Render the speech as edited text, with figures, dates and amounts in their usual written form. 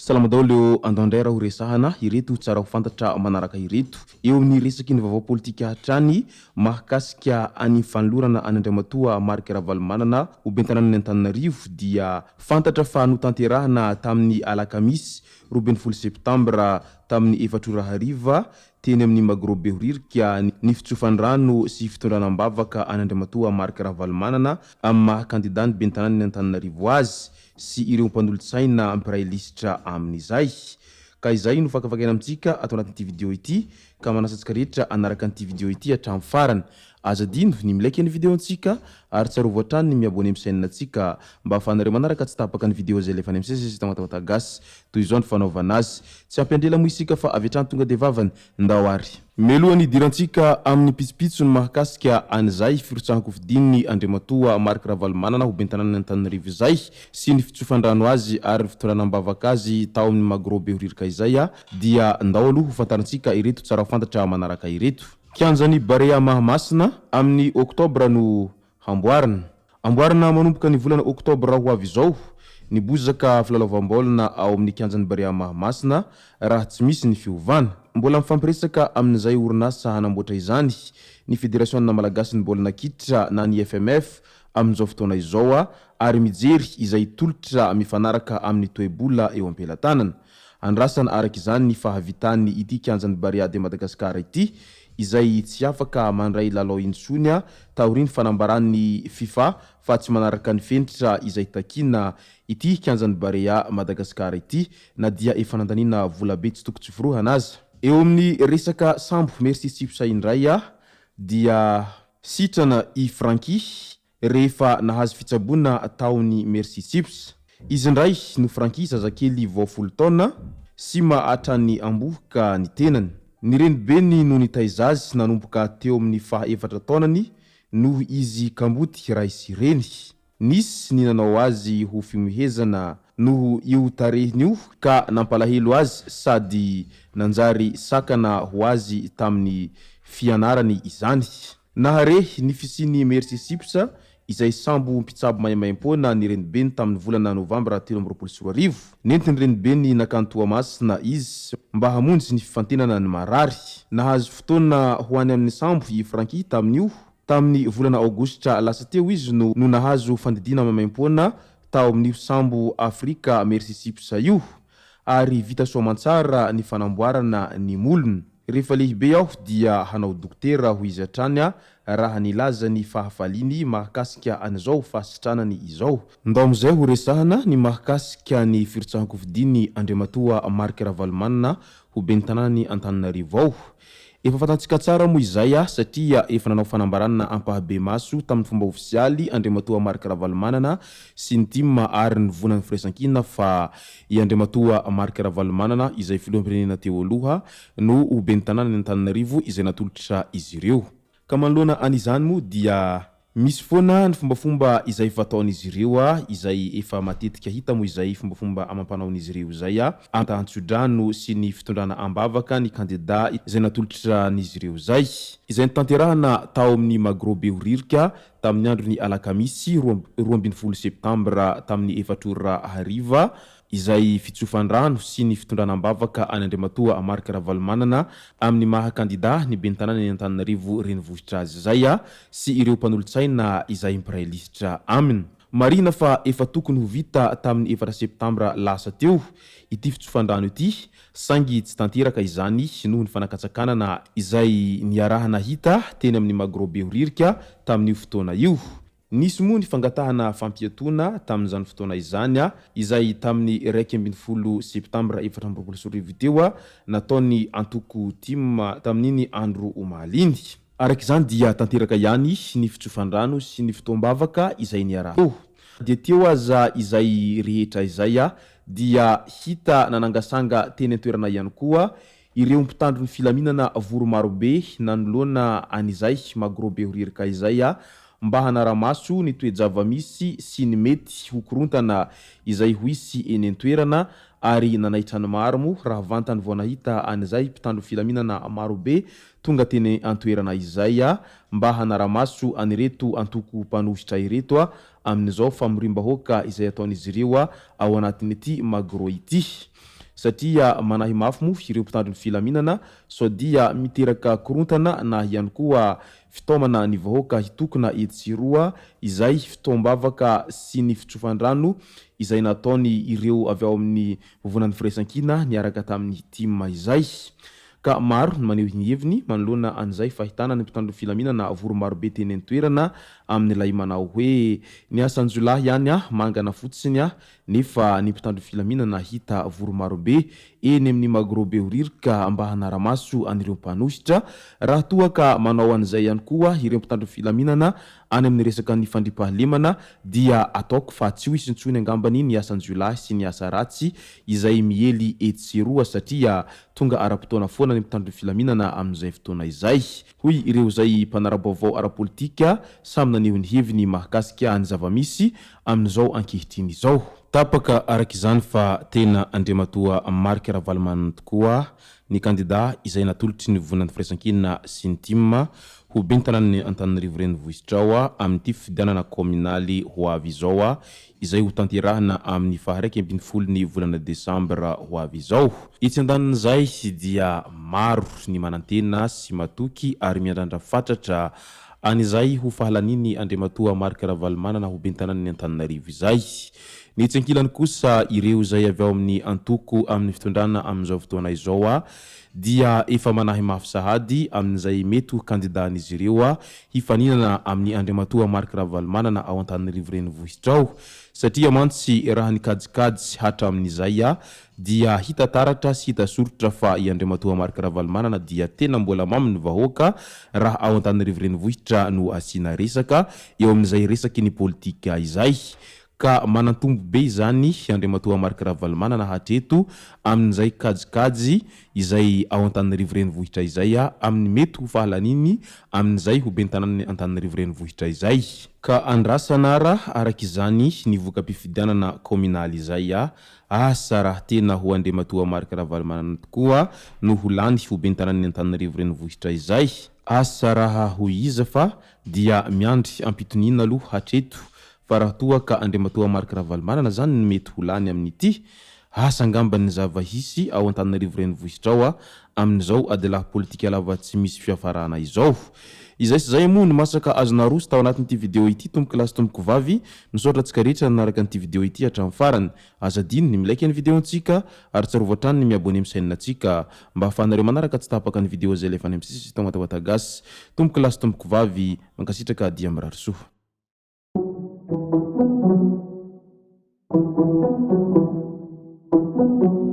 Salama daholo andandray raha ho resahana ireto tsara ho fantatra manaraka ireto eo amin'ny resaky ny vaovao politika hatrany mahakasika any fanolorana any Andriamatoa Marc Ravalomanana ho bentanany Antananarivo dia fantatra fa notanterahana tamin'ny alakamisy 20 septambra tamin'ny 4 teny amin'ny Magrobe Horirika ny fitsofandrano sy fitondranam-bavaka any Andriamatoa Marc Ravalomanana amin'ny maha-kandidany bentanany Antananarivo azy sy ireo mpanolotsaina ampiray lisitra amin'izay. Ka izay no fakafakaina amintsika atao anatin'ity video ity ka manasantsika rehetra anaraka an'ity video ity hatramin'ny farany. Azadino ny milaiky ny video antsika ary tsarovo hatrany ny miabone amin'ny chaîne antsika mba ahafahanareo manaraka tsy tapaka ny video zay lefa any amin'ny sesy tamatavata gasy toy izao ny fanaovana azy. Tsy ampendrela moa isika fa avy hatrany tonga de vavany ndao ary. Melohan'ny idirantsika amin'ny pitsopitso ny mahakasika an'izay firotsahako fidininy Andriamatoa Marc Ravalomanana ho bentanany Antananarivo izay sy ny fitsofandrano azy ary ny fitondranam-bavaka azy tao amin'ny Magrobe Horirika izay dia ndao aloha ho fantarantsika ireto tsara ho fantatra manaraka ireto. Kianjany Barea Mahamasina amin'ny Oktobra no hamboarina. Amboarina manomboka ny volana Oktobra ho avy izao ny bozaka filalaovam-baolina ao amin'ny kianjany Barea Mahamasina raha tsy misy ny fiovana. Mbola mifampiresaka amin'izay orinasa hanamboatra izany ny Fédération Malagasy ny baolina kitra na ny FMF amin'izao fotoana izao ary mijery izay tolotra mifanaraka amin'ny toe-bola eo am-pelantanana. Andrasana araka izany ny fahavitany ity kianjany Barea de Madagasikara ity izay tsy afaka mandray lalao intsony taoriny fanambaran'ny FIFA fa tsy manaraka ny fenitra izay takina ity kianjany Barea Madagasikara ity na dia efa nandaniana volabe tsy toko tsy firohana azy. Eo amin'ny resaka sambo Merci Chips indray dia sitrana i Franky rehefa nahazo fitsaboana taony Merci Chips. Izy indray no Franky zazakely vao 10 taona sy mahatra ny ambohoka ny tenany. Ny renibeny no nitaizazy nanomboka teo amin'ny faha 4 taonany noho izy kamboty ray sy reny. Nisy ny nanao azy ho fimohezana noho io tarehiny io ka nampalahelo azy sady nanjary sakana ho azy tamin'ny fianarany izany. Nahare ny fisiny Merci Chips izay sambo mpitsabo maimaimpona ny renibeny tamin'ny volana Novambra 2024. Nentiny renibeny nakany Toamasina izy mba hamonjy ny fifantenana ny marary. Nahazo fotoana ho any amin'ny sambo i Franky tamin'io tamin'ny volana Aogositra lasa teo izy no nahazo fandidina maimaimpona tao amin'io sambo Afrika Merci Chips io ary vita soamantsara ny fanamboarana ny molony. Rehefa lehibe aho dia hanao dokotera ho izy hatrany raha nilaza ny fahafaliny mahakasika an'izao fasitranany izao. Ndao amin'izay ho resahana ny mahakasika ny firotsahako fidiny Andriamatoa Marc Ravalomanana ho bentanany Antananarivo ao. Efa fantatsika tsara moa izay satria efa nanao fanambarana ampahabe maso tamin'ny fomba ofisialy Andriamatoa Marc Ravalomanana sy ny team ary ny vonan'ny firaisankina fa i Andriamatoa Marc Ravalomanana izay filoham-pirenena teo aloha no ho bentanany Antananarivo izay natolotra izy ireo. Ka manoloana an'izany moa dia misy foana ny fombafomba izay fataon'izy ireo izay efa matetika hita moa izay fombafomba amam-panaon'izy ireo izay antantsodrano sy ny fitondrana ambavaka ny kandida izay natolotra n'izy ireo izay. Izay nitanterahana tao amin'ny Magrobe Horirika tamin'ny andro ny alakamisy 12 septambra tamin'ny 4 izay fitsofandrano sy ny fitondranam-bavaka any Andriamatoa Marc Ravalomanana amin'ny maha-kandida ny bentanany Antananarivo renivohitra azy izay sy ireo mpanolotsaina izay mpiray lisitra aminy. Marina fa efa tokony ho vita tamin'ny 4 septambra lasa teo ity fitsofandrano ity sangy tsy tanteraka izany noho ny fanakatsakanana izay niarahana hita teny amin'ny Magrobe Horirika tamin'io fotoana io. Nisy moa ny fangatahana fampiatona tamin'izany fotoana izany izay tamin'ny 1 septambra 2024 teo nataony antoko team tamin'iny andro omaliny. Araka izany dia tanteraka ihany ny fitsofandrano sy ny fitoam-bavaka izay niarahana. Dia teo aza izay rehetra izay dia hita nanangasanga teny an-toerana ihany koa ireo mpitandro ny filaminana voro marobe nanoloana an'izay magrobe horirika izay mba hanaramaso ny toe-java-misy sy ny mety hokorontana izay ho isy eny an-toerana ary nanahitrany maro mo raha vantany vao nahita an'izay mpitandro filaminana marobe tonga teny an-toerana izay mba hanaramaso anireto antoko mpanositra ireto amin'izao famorim-bahoaka izay ataon'izy ireo ao anatin'ity magro ity satria manahy mafy mo ireo mpitandro ny filaminana sao dia miteraka korontana na ihany koa fitaomana ny vahoaka hitokona etsiroa izay fitoam-bavaka sy ny fitsofan-drano izay nataony ireo avy ao amin'ny vovonan'ny firaisan-kina niaraka tamin'ny tima izay ka maro maneho ny heviny manoloana an'izay fahitana ny mpitandro ny filaminana voro marobe teny an-toerana amin'ilay manao hoe ny asanjolahy ihany mangana fotsiny nefa ny mpitandro ny filaminana hita voro marobe eny amin'ny magrobe horirika mba hanaramaso an'ireo mpanositra raha toa ka manao an'izay ihany koa ireo mpitandro ny filaminana any amin'ny resaka ny fandripahalemana dia ataoko fa tsy ho isintsony angambany ny asanjolahy sy ny asa ratsy izay miely etseroa satria tonga ara-potoana foana ny mpitandro ny filaminana amin'izay fotoana izay hoy ireo zay mpanara-baovao ara-politika samy naneho ny heviny mahakasika ny zava-misy amin'izao ankehitriny izao tapaka arak'izany fa tena andriamatoa Marc Ravalomanana tokoa ny kandida izay natolotry ny vovonan'ny firaisan-kina sy ny tima ho bentanany Antananarivo renivohitra ao amin'ity fifidianana kominaly ho avy izao izay ho tanterahana amin'ny faharaiky ambin'ny folony volana desambra ho avy izao. Itsy andanin'izay dia maro ny manantena sy matoky ary miandrandra fatratra an'izay ho fahalaniny andriamatoa Marc Ravalomanana ho bentanany Antananarivo izay. Ny etsy ankilany kosa ireo zay avy ao amin'ny antoko amin'ny fitondrana amin'izao fotoana izao dia efa manahy mafy sahady amin'izay mety ho kandidan'izy ireo hifaninana amin'ny andriamatoa Marc Ravalomanana ao Antananarivo renivohitra ao satria mantsy raha nikajikajy hatra amin'izay dia hita taratra sy hita soritra fa i andriamatoa Marc Ravalomanana dia tena mbola mamy ny vahoaka raha ao Antananarivo renivohitra no asiana resaka eo amin'izay resaky ny politika izay ka manantombo be zany andriamatoa Marc Ravalomanana hatreto amin'izay kajikajy izay ao Antananarivo renivohitra izay amin'ny mety ho fahalaniny amin'izay ho bentanany Antananarivo renivohitra izay ka andrasana arak'izany ny voka-pifidianana kominaly izay asa raha tena ho andriamatoa Marc Ravalomanana tokoa no ho lany ho bentanany Antananarivo renivohitra izay asa raha ho iza fa dia miandry ampitonina aloha hatreto fa raha toa ka andriamatoa Marc Ravalomanana zany ny mety ho lany amin'ity asa angambany zava-hisy ao Antananarivo renivohitra ao amin'izao adilahy politika lava tsy misy fiafarana izao. Izay sy zay moa ny masaka azona roso tao anatin'ity video ity tomboky lasy tomboky vavy misaotra antsika rehetra nanaraka an'ity video ity hatramin'ny farany azadiny ny milaiky ny videontsika ary tsarovatrany ny miabone amin'ny chaîne-ntsika mba ahafahanareo manaraka tsy tapaka ny video zay lefa any amin'ny sisy tamatabatagasy tomboky lasy tomboky vavy mankasitraka dia mirarisoa. Thank you.